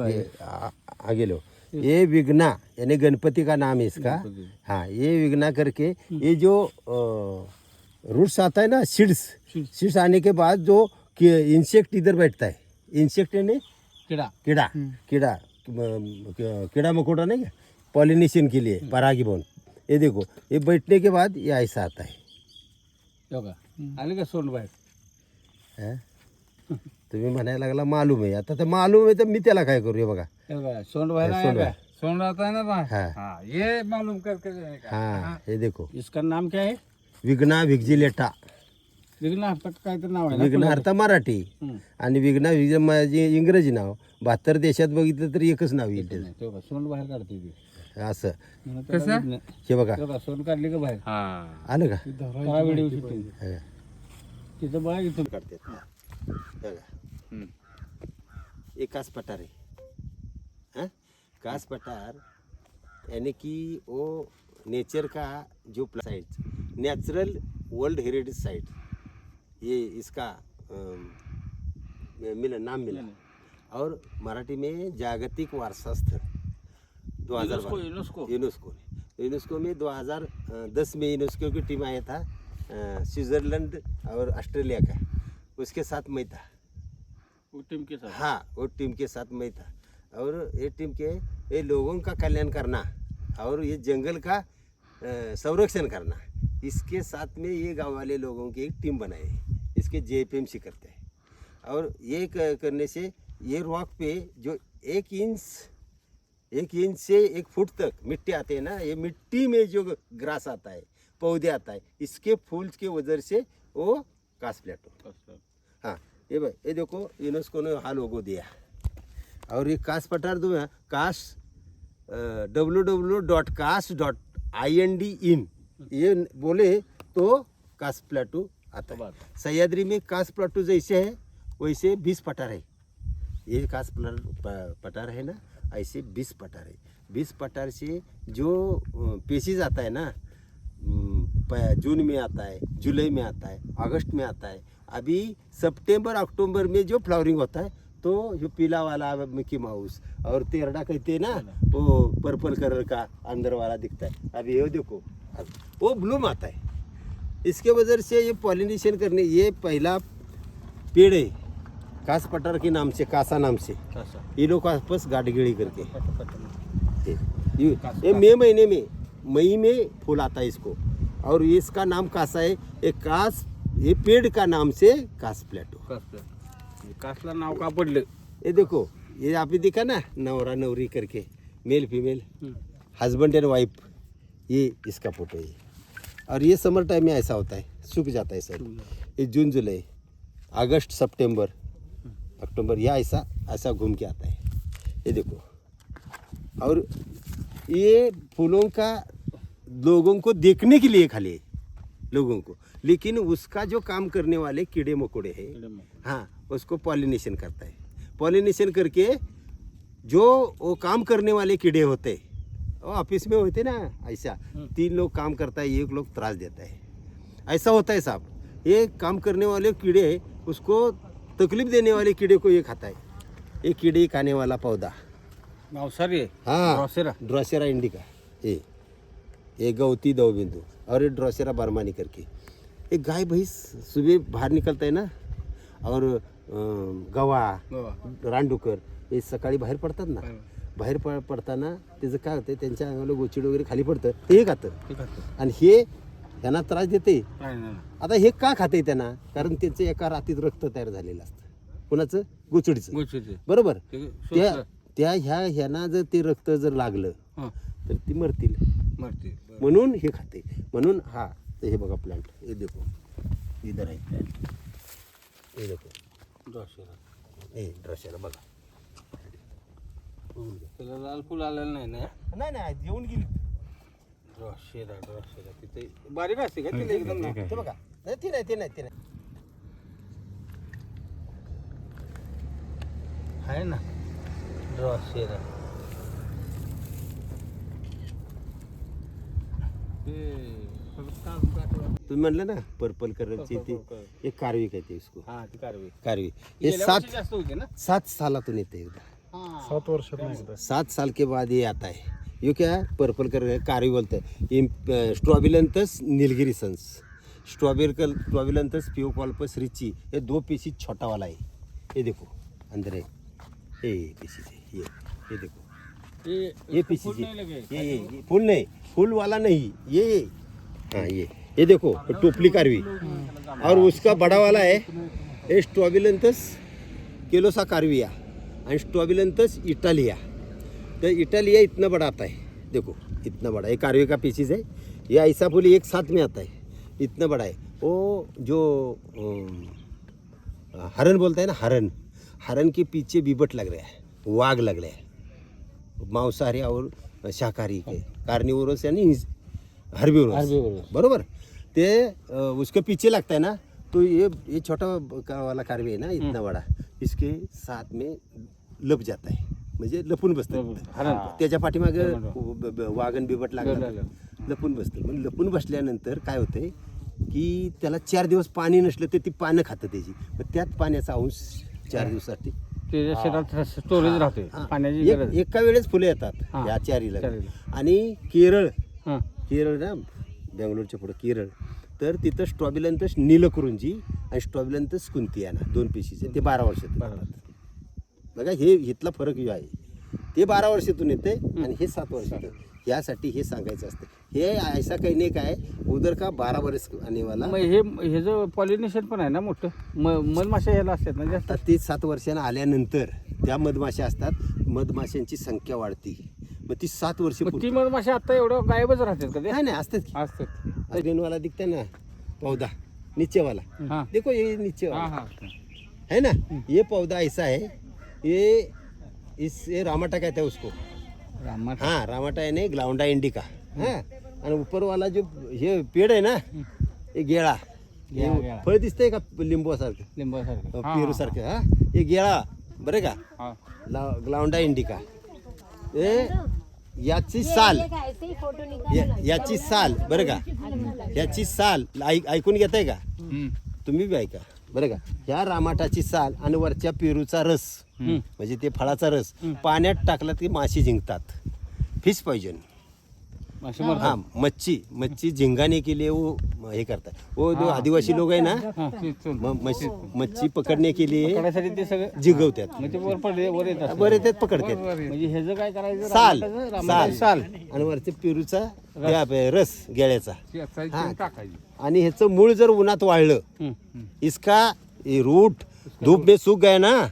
आगे लो, ये विघ्ना यानी गणपति का नाम है इसका। हाँ, ये विघ्ना करके ये जो रूट्स आता है ना, सीड्स आने के बाद जो इंसेक्ट इधर बैठता है, इंसेक्ट यानी कीड़ा कीड़ा मकोड़ा नहीं क्या, पॉलिनेशन के लिए परागीभवन। ये देखो, ये बैठने के बाद ये ऐसा आता है। आले का सोंड बाहेर है तुम्ही म्हणायला लागला मालूम आहे, आता तर मालूम आहे तर मी त्याला काय करू? हे बघा सोंड बाहेर सोंड आया बाहेर। का? सोंड आता है ना बाहर। हाँ। हाँ, ये मालूम करके जाने का। हाँ, हे देखो, इसका नाम क्या है? विघ्ना व्हिजिलेटा। विघ्ना काय तर नाव आहे ना? विघ्न अर्थ मराठी आणि विघ्ना माझे इंग्रजी नाव। 72 देशात बघितलं तर एकच नाव येईल त्याचं। तेव्हा सोंड बाहेर काढते ती असं कसं हे बघा, तेव्हा सोंड काढली का बाहेर? आलं का? काय व्हिडिओ शूटिंग हे तिथं बघा इथं करते बघा, एक कास पठार है। हाँ? कास पठार यानी कि वो नेचर का जो site, natural world heritage site, ये इसका नाम मिला। और मराठी में जागतिक वारसा स्थल 2012 यूनेस्को में 2010 में यूनेस्को की टीम आया था, स्विट्जरलैंड और ऑस्ट्रेलिया का, उसके साथ मैं था। वो टीम के साथ? हाँ, वो टीम के साथ मैं था। और ये टीम के ये लोगों का कल्याण करना और ये जंगल का संरक्षण करना, इसके साथ में ये गांव वाले लोगों की एक टीम बनाई है, इसके JPMC करते हैं। और ये करने से ये रॉक पे जो 1 इंच से 1 फुट तक मिट्टी आते हैं ना, ये मिट्टी में जो ग्रास आता है, पौधे आता है, इसके फूल के वजह से वो कास प्लेटो। हाँ, ये देखो, यूनेस्को ने हा लोगो दिया। और ये कास पठार दो कास www.kas.ind ये बोले तो कास प्लेटो आता है। सह्याद्री में कास प्लेटो जैसे है वैसे 20 पठार है। ये कास पठार है ना, ऐसे 20 पठार है। 20 पठार से जो पेशीज आता है ना, जून में आता है, जुलाई में आता है, अगस्त में आता है। अभी सितंबर अक्टूबर में जो फ्लावरिंग होता है तो जो पीला वाला मिकी माउस और तेरडा कहते हैं ना, वो पर्पल कलर का अंदर वाला दिखता है। अभी ये देखो, वो ब्लूम आता है। इसके वजह से ये पॉलिनेशन करने, ये पहला पेड़ है कास पठार के नाम से, कासा नाम से। ये लोग आपस गाड़गीड़ी करके ये मई में फूल आता है इसको, और इसका नाम कासा है। एक कास, ये पेड़ का नाम से कास प्लेटो। कासला नाव का पडलं? ये देखो, ये आपने देखा ना, नवरा नवरी करके, male female, husband end wife, ये इसका फोटो है। और ये समर टाइम में ऐसा होता है, सूख जाता है सर। ये जून जुलाई अगस्त सितंबर अक्टूबर, यह ऐसा घूम के आता है। ये देखो, और ये फूलों का लोगों को देखने के लिए खाली लोगों को, लेकिन उसका जो काम करने वाले कीड़े मकोड़े हैं, हाँ, उसको पॉलिनेशन करता है। पॉलिनेशन करके जो वो काम करने वाले कीड़े होते, वो ऑफिस में होते ना, ऐसा 3 लोग काम करता है, 1 लोग त्रास देता है, ऐसा होता है साहब। ये काम करने वाले कीड़े, उसको तकलीफ देने वाले कीड़े को ये खाता है। ये कीड़े खाने वाला पौधा नवसारी है। हाँ, ड्रोसेरा इंडिका, ये गौती दवबिंदु, और ये ड्रोसेरा बर्मानी करके। एक गाय भैंस सुबह बाहर निकलता है ना, और गवा रानडुकर हे सकाळी बाहेर पडतात ना, बाहेर पडताना त्याचं काय होतं, त्यांच्या अंगाला गोचिड वगैरे खाली पडतं, ते हे खातं आणि हे त्यांना त्रास देते। आता हे का खाते त्यांना? कारण त्यांचं एका रात्रीत रक्त तयार झालेलं असतं, कोणाचं? गोचिडीचं, बरोबर। त्या ह्यांना जर ते रक्त जर लागलं तर ती मरतील, म्हणून हे खाते। म्हणून हा, हे बघा प्लांट, ये देखो इधर है प्लांट, ये देखो ड्रोसेरा बघा, त्याला लाल फुल आलेलं नाही ना? नाही येऊन गेली। ड्रोसेरा तिथे बारीक असते का तिला एकदम? ते बघा, ते नाही आहे ना ड्रोसेरा। तुम्ही म्हणलं ना पर्पल कलरची ती, एक कारवी कहते इसको। हाँ, ती कारवी। ये जास्त होते ना? 7 सालातून येते एकदा। 7 वर्षात नाही एकदा. 7 साल के बाद ये आता है। ये क्या है? पर्पल कर कारी बोलते हैं। ये स्ट्रॉबिलंथस नीलगिरीसन्स, स्ट्रॉबिलंथस पियोकॉल्पस रिची, ये 2 पीसीज छोटा वाला है। ये देखो अंदर है, ये पीसीज है, ये देखो ये पीसीज है, ये फूल नहीं, फूल वाला नहीं, ये हाँ ये देखो टोपली कारवी। और उसका बड़ा वाला है ये स्ट्रॉबिलंथस केलोसा कार्विया और स्ट्रॉबिलंथस इटालिया। तो इटालिया इतना बड़ा आता है, देखो इतना बड़ा, ये कार्वे का पीसीज है। ये ऐसा फूल एक साथ में आता है, इतना बड़ा है। वो जो हरन बोलता है ना, हरन के पीछे बिबट लग रहा है, वाघ लग रहा है, मांसाहारी और शाकाहारी के कार्निवोरस यानी हर्बिवोरस, बरोबर। ते उसके पीछे लगता है ना, तो ये छोटा वाला कार्वे है ना, इतना बड़ा, इसके साथ में लप जाता है, म्हणजे लपून बसतं त्याच्या पाठीमागे वाघन बिबट लागलं, लपून बसतं। मग लपून बसल्यानंतर काय होतंय की त्याला 4 दिवस पाणी नसलं तर ती पानं खातं त्याची, मग त्यात पाण्याचा अंश 4 दिवसासाठी त्याच्या शरीरात स्टोरेज राहते पाण्याची गरज. एका वेळेस फुले येतात या चारीला. आणि केरळ ना, बेंगलोरच्या पुढे केरळ, तर तिथं स्ट्रॉबिलंथस नीलकुरुंजी आणि स्ट्रॉबिलंथस कुंतियाना 2 पीसीचे, ते 12 वर्षात. बघा हे इथला फरक जो आहे, ते 12 वर्षातून येते आणि हे 7 वर्षातून. यासाठी हे सांगायचं असतं, हे ऐसा काही नाही काय उधर का 12 वर्ष आने वाला. मग हे जो पॉलिनेशन पण आहे ना मोठं, मधमाशा ह्याला असतात ना जास्त. आता ते 7 वर्षांना आल्यानंतर त्या मधमाशा असतात, मधमाशांची संख्या वाढती, मग ती 7 वर्ष ती मधमाशा आता एवढं गायबच राहतात का ते? नाही असतात की असतात. ग्रीन वाला दिखता ना पौधा, नीचे वाला, हाँ देखो ये नीचे वाला हाँ है ना, ये पौधा ऐसा है, ये रामाटा कहते हैं उसको, हाँ रामाटा है नहीं, ग्लाउंडा इंडिका। हाँ और ऊपर वाला जो ये पेड़ है ना, ये गेड़ा, गेळा. फळ दिसतंय का लिंबूसारखं, लिंबासारखं. पेरू सारखं, हा ये गेळा बरं का, हा. ग्लाउंडा इंडिका। ये याची साल, याची साल बरं का, याची साल ऐकून घेताय का तुम्ही बी ऐका बरं का. ह्या रामाटाची साल आणि वरच्या पेरूचा रस, म्हणजे ते फळाचा रस पाण्यात टाकला की माशी जिंकतात, फिश पॉइजन. हाँ मच्छी झिंगाने के लिए वो हे करतात, वो जो आदिवासी लोग है ना, मच्छी पकडणे के लिए पकडायसाठी ते सगळं जिंगवतात, म्हणजे वर पडले वर येतात. बरं येतात पकडतात. म्हणजे ह्याचं काय करायचं? साल रामाटाचं साल आणि वरच्या पेरूचा रस गेळ्याचा, टाकायची. आणि ह्याचं मूळ जर उन्हात वाळलं, इसका रूट धूप में सूख गया ना,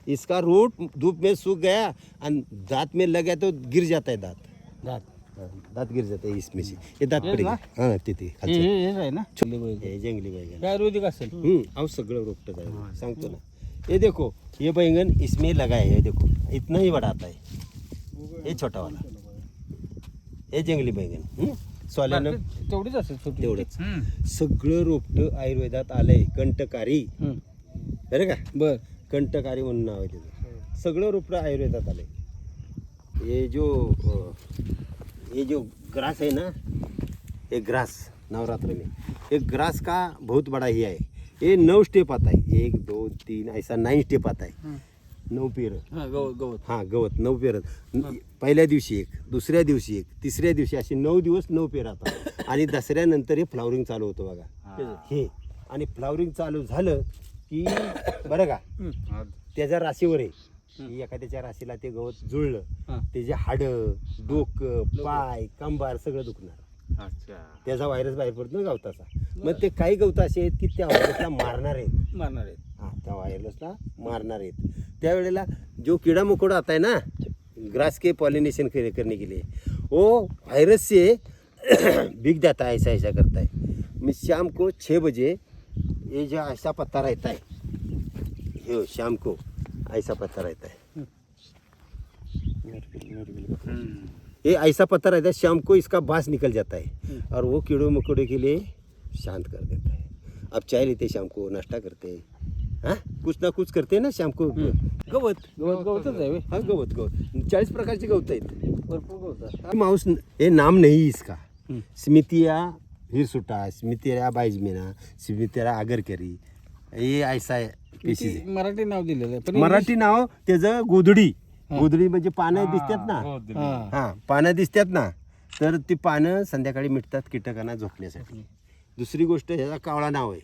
इसका रूट धूप में सूख गया और दांत में लग गया तो गिर जाता है दांत गिर जाता है इसमें से, ये दांत पड़ेगा. हाँ तिथे हे आहे ना हे जंगली बैंगन. काय आयुर्वेदिक असेल. अब सगळं रोपटं जाए सांगतो ना. ये देखो ये बैंगन इसमें लगा है, ये देखो इतना ही बड़ा आता है, ये छोटा वाला, हे जंगली बैंगन. सोल्यानं तेवढीच असेल छोटी. तेवढंच सगळं रोपटं आयुर्वेदात आलंय. कंटकारी बरं का, बर कंटकारी म्हणून नाव आहे त्याचं. सगळं रोपटं आयुर्वेदात आलंय. ये जो ग्रास है ना, ये ग्रास नवरात्र में ये ग्रास का बहुत बड़ा ही है. ये 9 स्टेप आता है, 1 2 3 ऐसा 9 स्टेप आता है. 9 पेर, गवत. हां गवत 9 पेर. पहिल्या दिवशी एक, दुसऱ्या दिवशी एक, तिसऱ्या दिवशी असे 9 दिवस 9 पेर राहतात. आणि दसऱ्यानंतर हे फ्लावरिंग चालू होतं बघा हे. आणि फ्लावरिंग चालू झालं की बरं का, त्याच्या राशीवर आहे की एखाद्याच्या राशीला ते गवत जुळलं, त्याचे हाडं, डोकं, पाय, कंबार सगळं दुखणार. त्याचा व्हायरस बाहेर पडतो ना गवताचा. मग ते काही गवत असे आहेत की त्या व्हायरसला मारणार आहेत. हाँ त्या व्हायरसला मारणार आहेत. त्यावेळेला जो कीड़ा मकोड़ा आता है ना ग्रास के पॉलिनेशन करने के लिए, वो वायरस से बिक जाता है, ऐसा करता है. मैं शाम को 6 बजे ये जो ऐसा पत्ता रहता है, ये शाम को ऐसा पत्ता रहता है, ये ऐसा पत्ता रहता है, शाम को इसका बांस निकल जाता है और वो कीड़ों मकोड़े के लिए शांत कर देता है. अब चाय लेते शाम को, नाश्ता करते, हाँ कुछ ना कुछ करते हैं ना शाम को. गवतच आहे. हाँ गवत 40 प्रकारचे गवत आहेत. भरपूर गवत. माउस ये नाम नहीं इसका. स्मिथिया हिरसुटा, स्मिथिया बाइजमेना, स्मिथिया आगरकरी, ये ऐसा पीसीज. मराठी नाव दिलेलं आहे पण मराठी नाव त्याचं गोधडी, गोधडी म्हणजे पानं दिसतात ना, हा पानं दिसतात ना, तर ती पानं संध्याकाळी मिटतात कीटकांना झोपण्यासाठी. दुसरी गोष्ट ह्याचा कावळा नाव आहे.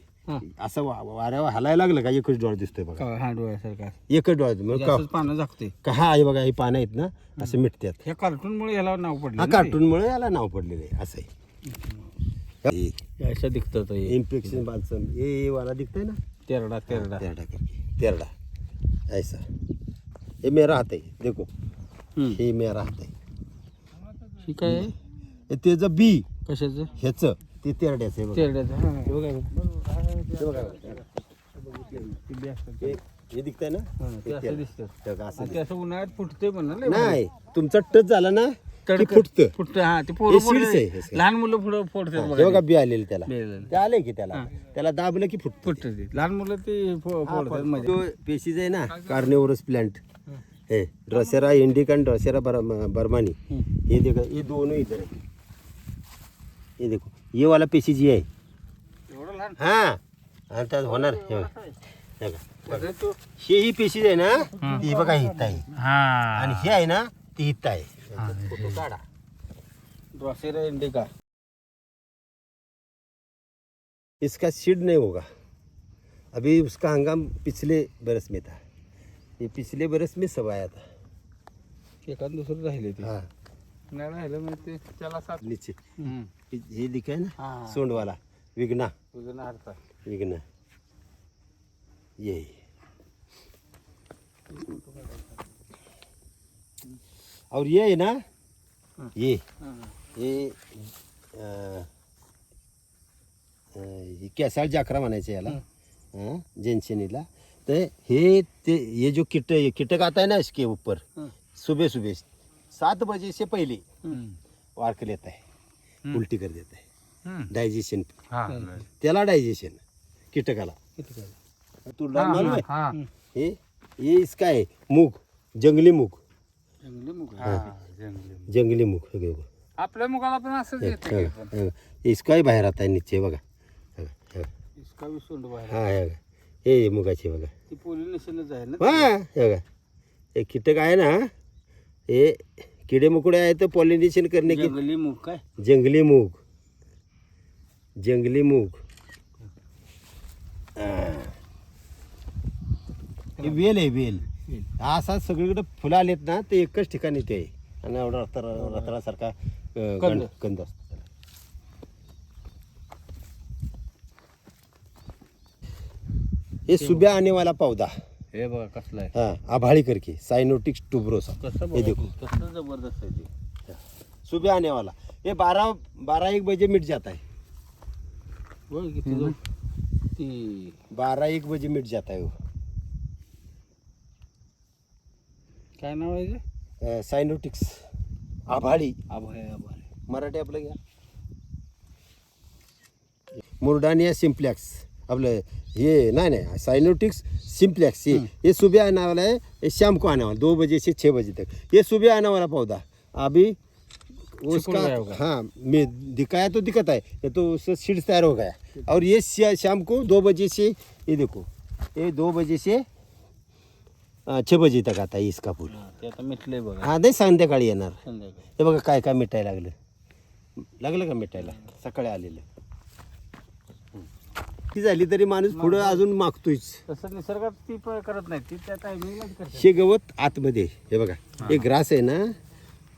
असं वाऱ्यावर हलायला लागलं का एकच डोळा दिसतोय बघा, हा डोळ्यासारखा एकच डोळा मग असंच पानं झाकते. हा हे बघा, ही पानं आहेत ना असं मिटतात. ह्या कार्टूनमुळे ह्याला नाव पडलं हा ना ते. कार्टूनमुळे याला नाव पडलेलं आहे असं आहे. हे असं दिखतं हे. इन्फेक्शन बालसम ये वाला दिखता है ना, तेरडा तेरडा. तेरडा करके तेरडा ऐसा. ये मेरा हात आहे देखो, हे मेरा हात आहे. ही काय आहे? हे त्याचं बी कशाचं? ह्याचं ते तेरड्याचं आहे बघा. तेरड्याचं. हा हे बघा. हे बघा. हे दिखतंय ना, ते असं दिसतं. हे बघा, असं आणि ते असं उन्हाळ्यात फुटते पण ना लय. नाही, तुमचा टच झाला ना की तडकं. फुटतं. फुटतं. हा ते हे पोरं seeds आहे हे फोडतात. सगळं. लहान मुलं पुढं फोडतात हे बघा. बघा बी आलेलं त्याला, बी आलेलं. ते आलंय की त्याला, त्याला दाबलं की फुटतं. फुटतं ते. लहान मुलं ते फोडतात मध्ये. तो पेशीज आहे ना, कार्निवोरस प्लांट है, ड्रोसेरा इंडिका आणि ड्रोसेरा बर्मानी. ये देखो, ये दोनों इधर है. ये देखो, ये वाला पेशी जी आहे, एवढं लहान. हा आता होणार. हे बघा, हे बघा. अरे तो. हे ही पेशी आहे ना, ती बघा हित आहे, हा. आणि हे आहे ना ती हित आहे. फोटो काढा. Drosera indica. इसका सीड नहीं होगा अभी, उसका हंगाम पिछले बरस में था, ये पिछले बरस में सब आया था. एखाद दुसरं राहिले ते. हाँ नाही राहिलं म्हणजे ते त्याला साथ. नीचे ये दिखा है ना, हाँ. सोंड वाला विघ्ना, तुझं अर्थ. विघ्ना ये. और ये है ना, ये हे केसाळ जाकरा म्हणायचं याला, जेनशनीला. तर हे ते ये जो कीटक आता है ना इसके ऊपर, सुबह सुबह 7 बजे से पहले वार कर लेता है, उल्टी कर देता है. डायजेशन, त्याला डायजेशन कीटकाला. तुला मालूम है? ये इसका है मूग, जंगली मूग. जंगली मूग हे बघा. आपल्या मुगाला पण असंच येतं. इसका ही बाहेर आता है नीचे बघा. इसका भी सोंड बाहेर. हा हे बघा, हे मुगाचे बघा. ती पोलिनेशनच आहे ना. हा हे बघा, हे कीटक आहे ना, हे किडे मकोडे आहे तर पॉलिनेशन करने की. जंगली मूग काय? जंगली मूग, जंगली मूग. हे वेल आहे, वेल. असा सगळीकडे फुलं आलेत ना, ते एकच ठिकाणी ते आहे, आणि एवढा रताळासारखा कंद असतो त्याला. हे सुब्या आने वाला पौधा. हे बघा कसला आहे. हाँ आभाड़ी करके, साइनोटिक्स टुबरोसा. कसं ये देखो, कसं जबरदस्त आहे ते. सुबह आने वाला. ये 12-1 बजे मिट जाता है. बघ किती जो ती 12-1 बजे मिट जाता है वो. काय नाव आहे ते? साइनोटिक्स आभाड़ी. आभाळ. मराठी आपलं घ्या. मुर्डानिया सिम्प्लेक्स आपलं ये नहीं साइनोटिक्स सिम्प्लेक्स. ये सुबह आने वाला है, ये शाम को आने वाला 2 बजे से 6 बजे तक. ये सुबह आने वाला पौधा अभी उसका, हाँ मैं दिखाया तो दिखता है, ये तो उससे सीड्स तैयार हो गया. और ये शाम को 2 बजे से, ये देखो, ये 2 बजे से 6 बजे तक आता है इसका फूल. ते आता मिटले बघा. हा नाही संध्याकाळी येणार. संध्याकाळी. हे बघा काय काय मिटायला लागलं का मिटायला, सकाळी आलेलं. ती झाली तरी माणूस पुढं अजून मागतोयच. तसं निसर्गात ती करत नाही, ती त्या टायमिंगलाच करते. हे गवत आतमध्ये हे बघा, हे ग्रास है ना,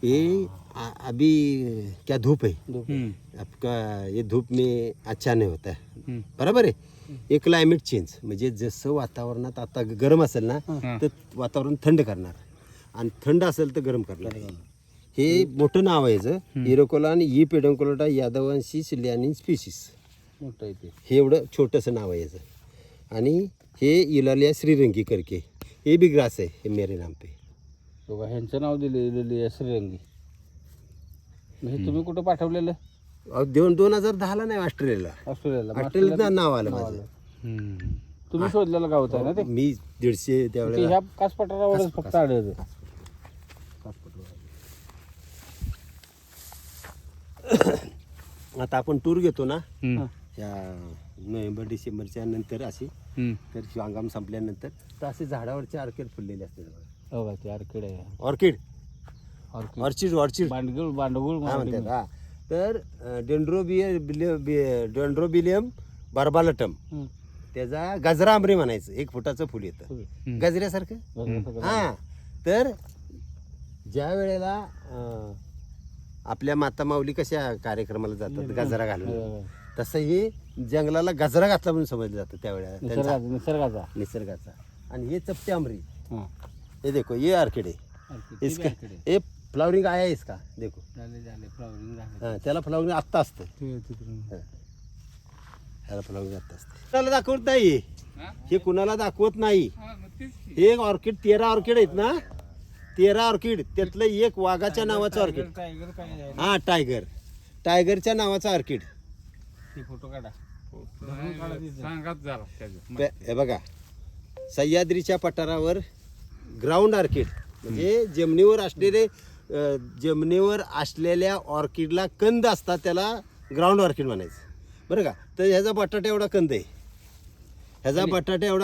ये अभी क्या धूप है आपका, ये धूप में अच्छा नहीं होता है, बराबर आहे. हे क्लायमेट चेंज म्हणजे जसं वातावरणात आता गरम असेल ना, तर वातावरण थंड करणार, आणि थंड असेल तर गरम करणार. हे मोठं नाव आहे याचं, इरोकोला आणि ई पेडोंकोलोटा यादवांशी सिलियानिन स्पीसीस. मोठं आहे ते. हे एवढं छोटंसं नाव आहे याचं. आणि हे इलालिया श्रीरंगी करके, हे भी ग्रास आहे, हे मेरे नाम पे. बघा ह्यांचं नाव दिलेलं आहे श्रीरंगी. हे तुम्ही कुठं पाठवलेलं? 2010ला नाही, ऑस्ट्रेलियाला. ऑस्ट्रेलियात नाव आलं माझं. तुम्ही शोधलेलं गावत आहे ना ते? मी 150 ते त्यावेळेला. ह्या कासपठारावरच फक्त आढळतं. आता आपण टूर घेतो ना, या नोव्हेंबर-डिसेंबरच्या नंतर अशी, तर हंगाम संपल्यानंतर तर असे झाडावरचे आर्केड फुललेले असते. हो का ते ऑर्किड आहे. ऑर्किड ऑर्किड ऑर्चिड ऑर्चिड बांडगुळ काय म्हणतात हा. तर डेंड्रोबिलियम बार्बालटम त्याचा गजरा आंबरी म्हणायचं. 1 फुटाचं फुल येतं गजऱ्यासारखं. हा तर ज्या वेळेला आपल्या माता माऊली कशा कार्यक्रमाला जातात गजरा घालून, तसं हे जंगलाला गजरा घातला म्हणून समजलं जातं त्यावेळेला निसर्गाचा. आणि हे चपटे आंबरी, ये देखो ये ऑर्किड है इसका, ये फ्लावरिंग आया है इसका देखो. हाँ त्याला फ्लावरिंग आत्ता असतं. त्याला फ्लावरिंग आत्ता असतं. कुणाला दाखवत नाही हे, कुणाला दाखवत नाही. हे ऑर्किड 13 ऑर्किड आहेत ना, 13 ऑर्किड त्यातलं एक वाघाच्या नावाचं ऑर्किड. हा टायगरच्या नावाचा ऑर्किड. फोटो काढा. हे बघा सह्याद्रीच्या पठारावर ग्राउंड ऑर्किड म्हणजे जमिनीवर असलेल्या ऑर्किडला कंद असतात, त्याला ग्राउंड ऑर्किड म्हणायचं बरं का. तर ह्याचा बटाटा एवढा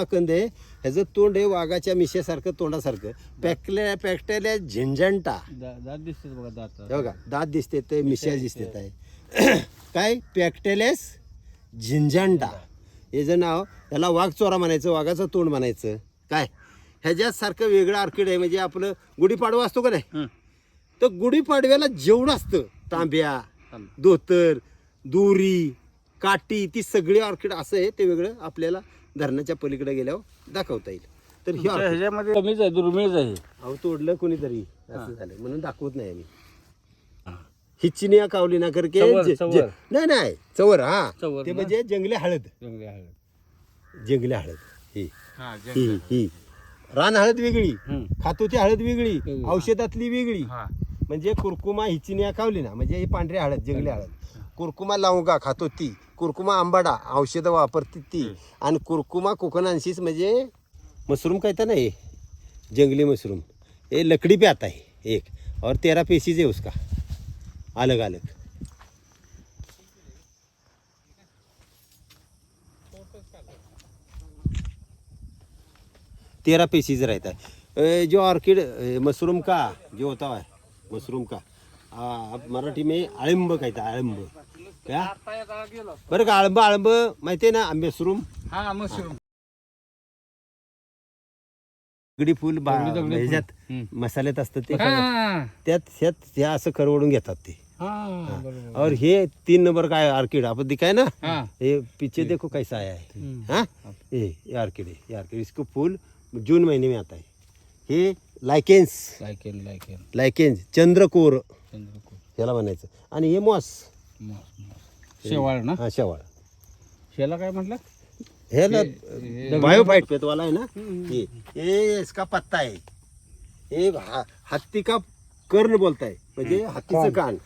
कंद आहे, ह्याचं तोंड आहे वाघाच्या मिशेसारखं तोंडासारखं. पॅक्टेल्या झिंझंटा दात दिसते बघा. दात हे बघा दात दिसते ते मिशा दिसते आहे. काय पॅक्टेलेस झिंझंटा हे जे नाव, त्याला वाघ चोरा म्हणायचं, वाघाचं तोंड म्हणायचं. काय ह्याच्यासारखं वेगळं ऑर्किड आहे. म्हणजे आपलं गुढीपाडवा असतो का नाही, तर गुढीपाडव्याला जेवढं असतं तांब्या, धोतर, दोरी, काठी, ती सगळी ऑर्किड असं आहे. ते वेगळं आपल्याला धरणाच्या पलीकडे गेल्यावर दाखवता येईल. तर ही ह्याच्यामध्ये कमीच आहे, दुर्मिळच आहे. अहो तोडलं कोणीतरी असं झालं म्हणून दाखवत नाही आम्ही. हिचिनिया कावलिना करके नाही चवर. हा ते म्हणजे जंगली हळद. जंगली हळद ही रान हळद वेगळी, खातोची हळद वेगळी, औषधातली वेगळी. म्हणजे कुरकुमा हिचिनिया कावलिना म्हणजे ही पांढरी हळद जंगली हळद. कुरकुमा लावगा खातो ती, कुरकुमा आंबाडा औषधं वापरते ती, आणि कुरकुमा कोकणांशीच म्हणजे मशरूम कहता ना, ये जंगली मशरूम, ये लकड़ी पे आता है एक, और 13 पीसीज है उसका अलग अलग. तेरह पीसीज रहता है. जो ऑर्किड मशरूम का जो होता है, मशरूम का आप मराठी में अळंब कहता है. अळंब क्या बरं का, अळंब माहिती आहे ना, मशरूम. दगडी फुल ह्याच्यात मसाल्यात असतं ते, त्यात हे असं करवडून घेतात ते. और हे 3 नंबर का ऑर्किड आपण दिखाए ना, ये पीछे देखो कैसा आया है. हाँ ये ऑर्किड है, ये ऑर्किड, इसको फूल जून महीने में आता है. हे लायकेन्स चंद्रकोर याला म्हणायचं. आणि हे मॉस शेवाळ ना. हा शेवाळ. शेला काय म्हटलं, हे ना बायोफाइट पेट वाला है ना, ये इसका पत्ता है. ये हत्ती का कर्ण बोलता है, म्हणजे हत्तीचं कान.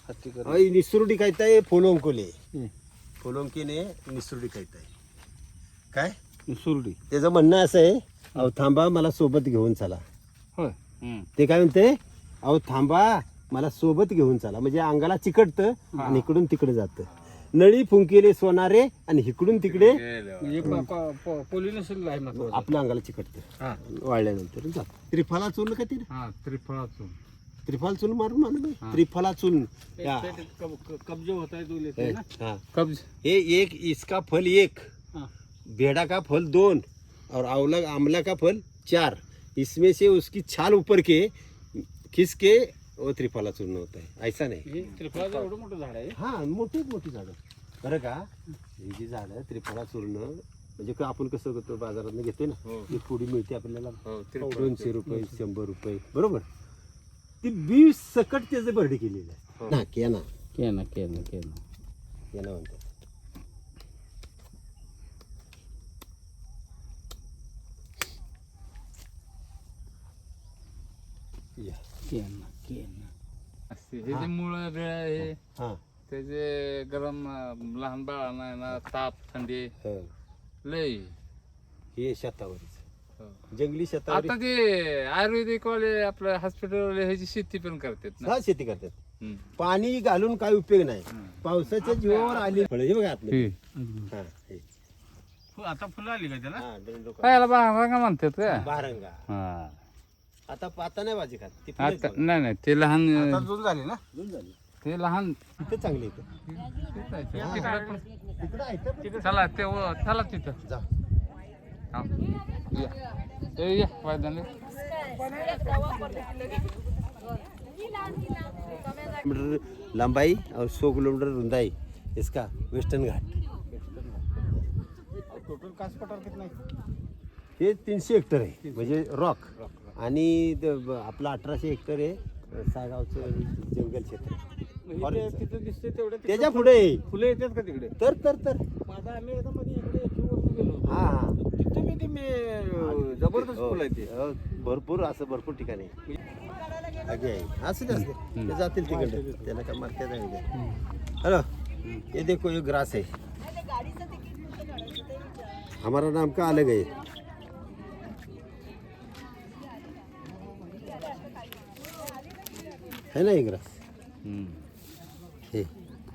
निसुर्डी कहता फुलोंकोले, फुलोंकीने निसुर्डी कहता. काय सुरडी. त्याचं म्हणणं असं आहे, अहो थांबा मला सोबत घेऊन चला. होय. ते काय म्हणते, अहो थांबा मला सोबत घेऊन चला. म्हणजे अंगाला चिकटतं आणि इकडून तिकडे जातं. नळी फुंकेले सोनारे आणि इकडून तिकडे पोलिनेशन आहे महत्वाचं. आपल्या अंगाला चिकटतं, वाळल्यानंतर जात. त्रिफला चूर्ण का ती, त्रिफल चूर्ण मारून मानलं, त्रिफला चूर्ण. कब्ज होता है, दो लेते हैं ना. कब्ज ये एक, इसका फल 1, भेड़ा का फल 2 और आंवला का फल 4. इसमें से उसकी छाल ऊपर के खिस के वो त्रिफला चूर्ण होता है. ऐसा नाही, त्रिफळाचं एवढं मोठं झाड आहे. हा मोठी झाडं बरं का. ही जी झाडं त्रिफला चूर्ण म्हणजे आपण कसं करतो बाजारात घेते ना, ती थोडी मिळते आपल्याला 200 रुपये 100 रुपये बरोबर. ती 20 सकट त्याचे भरडी केलेली आहे ना. केना म्हणतात. हे जे मुळं बिळ हे त्याचे गरम लहान बाळांना ना ताप थंडी लय. हे शेतावरच जंगली शेतावर आता ते आयुर्वेदिक वाले आपल्या हॉस्पिटल ह्याची शेती पण करतात ना. शेती करतात. पाणी घालून काय उपयोग नाही. पावसाच्या जीवावर आली फळं हे बघा आतमध्ये. आता फुलं आली का त्याला. काय बारंगा म्हणतात का. बारंगा आता नाही भाजी खात ती फुलं आता आहेत नाही नाही ते लहान आता जून झाली ना बघा. दोन झाली ते लहान तिथे चांगली इथं तिकडं आहे तर चला ते चला तिथं जा हा. या. ए, या वायदाने. किलोमीटर लंबाई और 100 किलोमीटर रुंदाई इसका वेस्टर्न घाट टोटल कास पठार कितना आहे? हे 300 हेक्टर आहे म्हणजे रॉक आणि आपलं 1800 हेक्टर आहे सागावचं जंगल क्षेत्र तिथं दिसते तेवढे त्याच्या पुढे फुलं येतात का तिकडे? तर माझा आम्ही एकदा मध्ये इकडे एकीवरून गेलो होतो. हा हा तिथं मी जबरदस्त फुलं आहे ते. भरपूर असं भरपूर ठिकाणी आहे. आगे आहे असं जास्त ते जातील तिकडे त्याला काय मारते नाही हॅलो ये देखो ये ग्रास है हमारा नाम का अलग है है ना ये ग्रास हे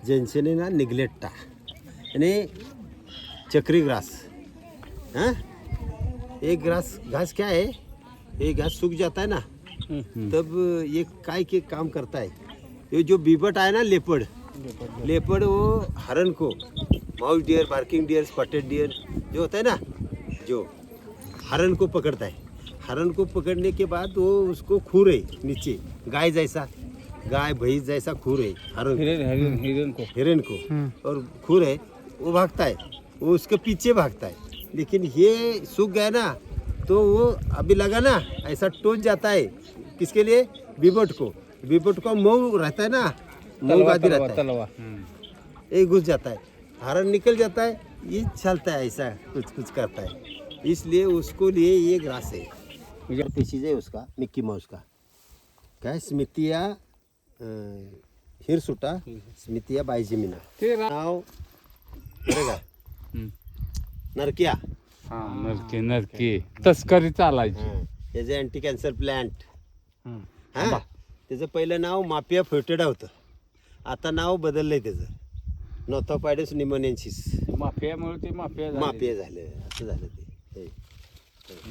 ज्यांचे ना निग्लेक्टा आणि चक्री ग्रास हाँ ये ग्रास घास क्या है ये घास सूख जाता है ना तब ये काय के काम करता है ये जो बीबट आया ना लेपर्ड वो हरन को mouse Deere barking deer spotted deer जो होता है ना जो हरन को पकड़ता है हरन को पकड़ने के बाद वो उसको खूर है नीचे गाय जैसा गाय भैंस जैसा खूर है हरन हिरन को और खूर है वो भागता है वो उसके पीछे भागता है लेकिन ये सूख गया ना तो वो अभी लगा ना ऐसा टोच जाता है किसके लिए बीबट को मऊ रहता है ना मऊ गादी रहता है ये घुस जाता है हरण निकल जाता है ये चलता है ऐसा कुछ करता है इसलिए उसको लिए ये ग्रास है पेशीज है उसका मिक्की माउस का काय स्मितिया हिरसुटा स्मितिया बायजिमिना ते नाव बरं का नरकिया हा नरके तस्करी चालायची त्याचं अँटी कॅन्सर प्लॅन्ट हा त्याचं पहिलं नाव मापिया फ्युटेडा होतं आता नाव बदललंय त्याचं नोथोपायडस निमोनियन्सिस माफियामुळे ते मापिया झालं असं झालं ते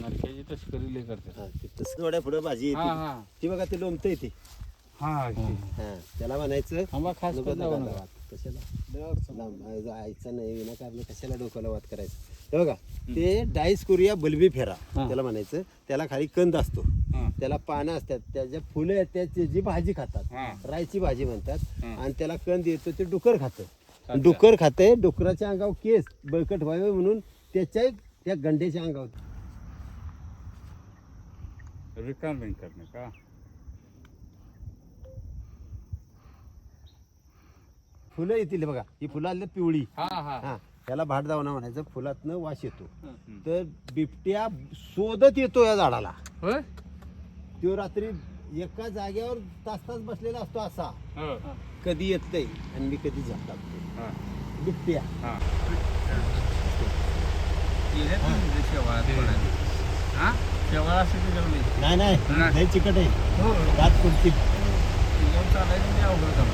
नरक्याची तस्करी लय करतात. हा, ते तसं थोड्या पुढं भाजी येते हा. ती बघा ते लोमतं येते हा हा त्याला म्हणायचं थांबा खास नको करून जाऊ डोक्याला नका. वात. कशाला जायचं नाही विनाकारण कशाला डोक्याला वात करायचं हे बघा ते डायस्कोरिया बल्बी फेरा त्याला म्हणायचं त्याला खाली कंद असतो हा. त्याला पानं असतात त्याच्या फुलं आहेत त्याची जी भाजी खातात हा. रायची भाजी म्हणतात हा. आणि त्याला कंद येतो ते डुकर खातं डुकर खाते डुकराच्या अंगावर केस बळकट व्हावे म्हणून त्याच्या त्या गंड्याच्या अंगावर रिकामी करणे का फुलं येतील बघा ही फुलं आली पिवळी हा हा हा त्याला भाट दावणा म्हणायचं फुलातनं वास येतो तर बिबट्या शोधत येतो या झाडाला होय तो रात्री एका जागेवर तास बसलेला असतो असा हो. कधी येत नाही आणि मी कधी झप टाकतो हा. बिबट्या हा. शेवाळ असते त्याच्यामध्ये नाही नाही नाही. लय चिकट आहे हो दात कुठची त्याच्यावर चालायचं म्हणजे अवघड काम.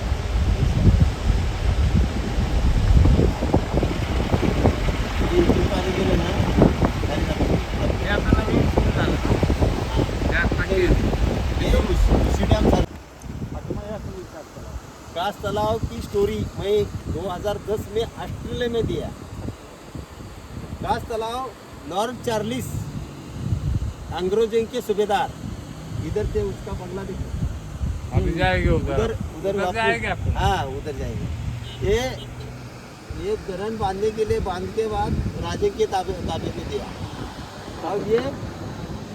पाणी गेलं ना तरी जातं. हे आता नवीन सुरू झालं. ये उसी डैम सर कास तालाब की स्टोरी मैं 2010 में ऑस्ट्रेलिया में दिया कास तालाब लॉर्ड चार्लिस अंग्रेजों के सूबेदार इधर से उसका बंगला देखो अभी जाएंगे उधर उधर जाएंगे आप हाँ उधर जाएंगे ये धरन बांधने के लिए बांध के बाद राजे के ताबे में दिया और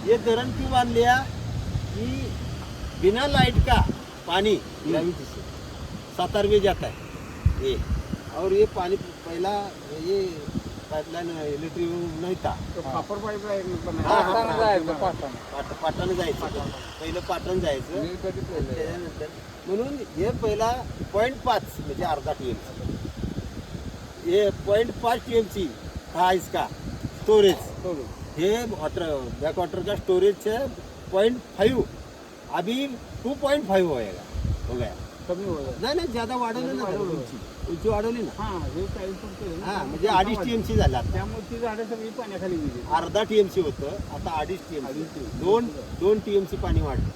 ये धरन क्यों बांध लिया कि बिना लाइट का पानी ग्रेविटी से 7 में जाता है ये और ये पानी पहला ये पाइपलाइन इलेक्ट्रिक नहीं था कॉपर पाईपलाईन पण हा, हा, पाटानं हा. जायचं पाटानं. पाटण जायचं पहिलं पाटण जायचं मी कधी पहिलं त्याच्यानंतर म्हणून हे पहिला 0.5 म्हणजे अर्धा TM ये 0.5 TM हा इसका स्टोरेज ये वाटर बैक वाटर का स्टोरेज है 0.5 अभी 2.5 हो गया कमी होईल. नाही ज्यादा वाढवलं ना उंची वाढवली ना. हा हे 40 फूट केलं ना. हा म्हणजे 2.5 TMC झाला आता. त्यामुळे ती झाडं सगळी पाण्याखाली गेली. अर्धा TMC होतं आता 2.5 TMC. दोन TMC पाणी वाढलं.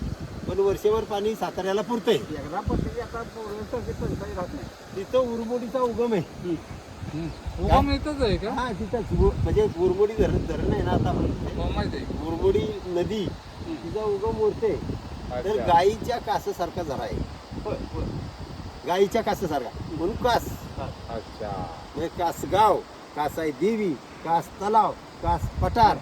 पण वर्षभर पाणी साताऱ्याला पुरतंय. एकदा पद्धती आता पंचायत राहत नाही. तिथं उरमोडीचा उगम आहे. उगम इथंच आहे का? हा तिथं म्हणजे उरमोडी धरण आहे ना आता हो, माहिती आहे. उरमोडी नदी तिचा उगम उरते. तर अच्छा. गाईच्या कासासारखा झरा आहे. गाईच्या कासासारखा म्हणून कास. अच्छा. म्हणजे कासगाव, कासाई देवी, कास तलाव, कास पठार,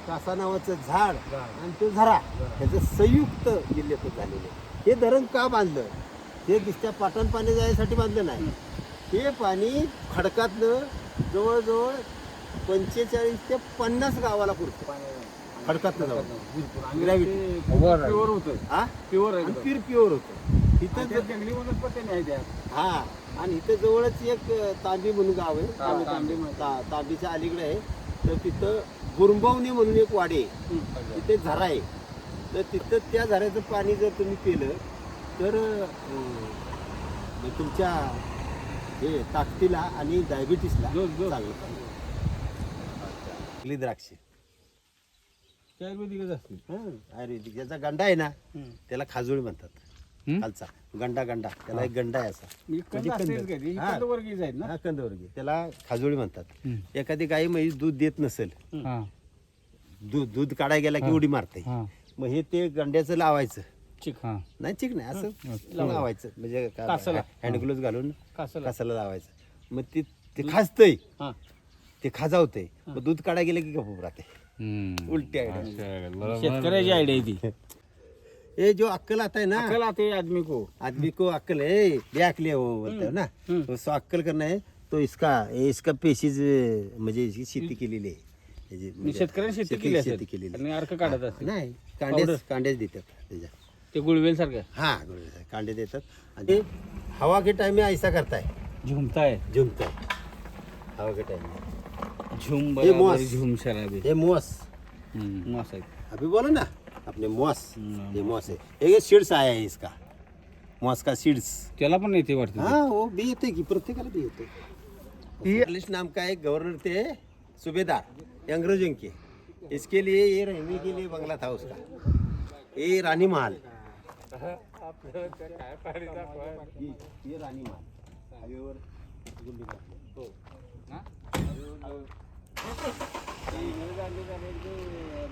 कासा नावाचं झाड आणि तो झरा ह्याचं संयुक्त जिल्ह्यात झालेलं आहे. हे धरण का बांधलं? हे दिसत्या पाटण पाणी जायसाठी बांधलं नाही. हे पाणी खडकातनं जवळजवळ 45 ते 50 गावाला पुरतं. खडकातनं जाऊन ग्रॅव्हिटी प्युअर होतं. हा प्युअर आणि आहे. प्युअर होतं. इथं जंगली वनस्पती नाही त्या. हा आणि इथं जवळच एक तांबी म्हणून गाव आहे. तांबी म्हणतात. तांबीच्या अलीकडे आहे. तर तिथं गुरंबावणी म्हणून एक वाडी आहे. तिथे झरा आहे. तर तिथं त्या झऱ्याचं पाणी जर तुम्ही पिलं तर तुमच्या हे ताकदीला आणि डायबिटीसला चांगलं पाणी. द्राक्ष आयुर्वेदिकच असते. आयुर्वेदिक ज्याचा गंडा आहे ना त्याला खाजोळी म्हणतात. खालचा गंडा त्याला एक गंडा आहे असा. हा वर्गीच आहेत ना. हा कंदवर्गीय त्याला खाजोळी म्हणतात. एखादी गाई म्हैस दूध देत नसेल, दूध काढायला गेला की उडी मारते, मग हे ते गंड्याचं लावायचं. नाही चिक नाही असं लावायचं म्हणजे हँडग्लोव्ह घालून कासाला लावायचं. मग ते खाजतंय, ते खाजावतंय. मग दूध काढायला गेलं की गप्प राहते. उलटी आयडिया, शेतकऱ्याची आयडिया ती. ये जो अक्कल आता है ना, अक्कल आते हैं आदमी को अक्कल है, ये अक्ल है वो बोलते हो ना. तो अक्कल करना है तो इसका पेशीज म्हणजे इसकी शेती केलेली आहे. म्हणजे शेतकऱ्यांनी शेती केली शेती केलेली आणि अर्क काढत असते. नाही कांडेच देतात त्याच्या. ते गुळवेल सारखं हाँ कांडे देतात. आणि हवा के टाइम में ऐसा करता है, झुमता है. हवा के टाइम में झुम ये बराबर मुआस. झुम शराबी. ये मुआस मुआस है. अभी बोला ना अपने मुआस, ये मुआस है. ये सीड्स आया है इसका, मुआस का सीड्स. त्याला पण येते वाटतं. हाँ वो भी येते की प्रत्येकाला भी येते. इंग्लिश नाम का एक गवर्नर थे सूबेदार अंग्रेजों के. इसके लिए ये रहने के लिए बंगला था उसका. ये रानी महल, ये रानी महल हवेवर गुंडी घातली.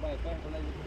बायका